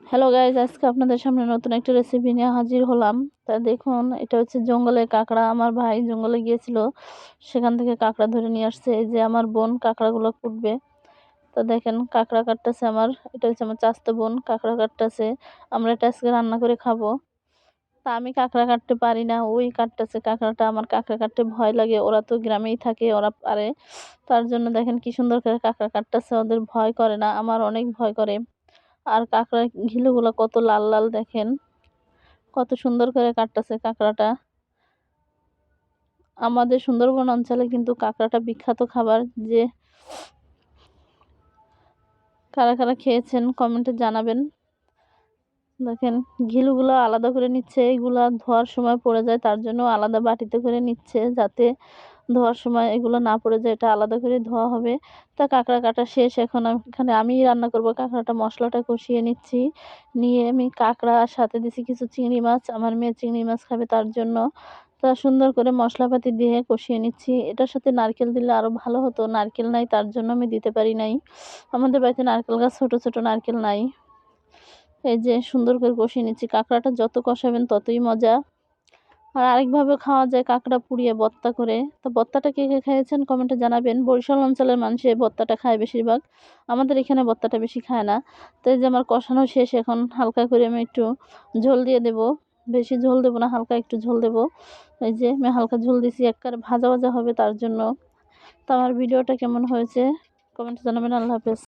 Hello guys, আজকে আপনাদের সামনে নতুন একটা রেসিপি নিয়ে হাজির হলাম। তা দেখুন, এটা হচ্ছে জঙ্গলের কাঁকড়া। আমার ভাই জঙ্গলে গিয়েছিল, সেখান থেকে কাঁকড়া ধরে নিয়ে আসছে। এই যে আমার বোন কাঁকড়াগুলো কুটবে। তো দেখেন কাঁকড়া কাটতেছে এটা হচ্ছে আমার চাচাতো বোন কাঁকড়া কাটতেছে। আমরা এটা আজকে রান্না করে খাবো। তা আমি কাঁকড়া কাটতে পারি না, ওই কাটতেছে কাঁকড়াটা। আমার কাঁকড়া কাটতে ভয় লাগে, ওরা তো গ্রামেই থাকে, ওরা পারে। তার জন্য দেখেন কি সুন্দর করে কাঁকড়া কাটতেছে, ওদের ভয় করে না, আমার অনেক ভয় করে। আর কাঁকড়ার ঘিলুগুলো কত লাল লাল, দেখেন কত সুন্দর করে কাটতেছে কাঁকড়াটা। আমাদের সুন্দরবন অঞ্চলে কিন্তু কাঁকড়াটা বিখ্যাত খাবার। যে কারা কারা খেয়েছেন কমেন্টে জানাবেন। দেখেন ঘিলুগুলো আলাদা করে নিচ্ছে, এগুলা ধোয়ার সময় পড়ে যায়, তার জন্য আলাদা বাটিতে করে নিচ্ছে, যাতে ধোয়ার সময় এগুলো না পড়ে যায়। এটা আলাদা করে ধোয়া হবে। তা কাঁকড়া কাটা শেষ, এখন এখানে আমি রান্না করব। কাঁকড়াটা মশলাটা কষিয়ে নিচ্ছি, নিয়ে আমি কাঁকড়ার সাথে দিছি কিছু চিংড়ি মাছ। আমার মেয়ে চিংড়ি মাছ খাবে, তার জন্য। তা সুন্দর করে মশলাপাতি দিয়ে কষিয়ে নিচ্ছি। এটার সাথে নারকেল দিলে আরো ভালো হতো, নারকেল নাই, তার জন্য আমি দিতে পারি নাই। আমাদের বাড়িতে নারকেল গাছ, ছোট ছোট নারকেল নাই। এই যে সুন্দর করে কষিয়ে নিচ্ছি। কাঁকড়াটা যত কষাবেন ততই মজা। আর আরেকভাবে খাওয়া যায় কাঁকড়া পুড়িয়ে ভর্তা করে। তো ভর্তাটা কে কে খেয়েছেন কমেন্টে জানাবেন। বরিশাল অঞ্চলের মানুষ এই ভর্তাটা খায় বেশিরভাগ, আমাদের এখানে ভর্তাটা বেশি খায় না। তো এই যে আমার কষানো শেষ, এখন হালকা করে আমি একটু ঝোল দিয়ে দেব। বেশি ঝোল দেবো না, হালকা একটু ঝোল দেব। এই যে আমি হালকা ঝোল দিছি, একবারে ভাজা ভাজা হবে তার জন্য। তো আমার ভিডিওটা কেমন হয়েছে কমেন্টে জানাবেন। আল্লাহ হাফেজ।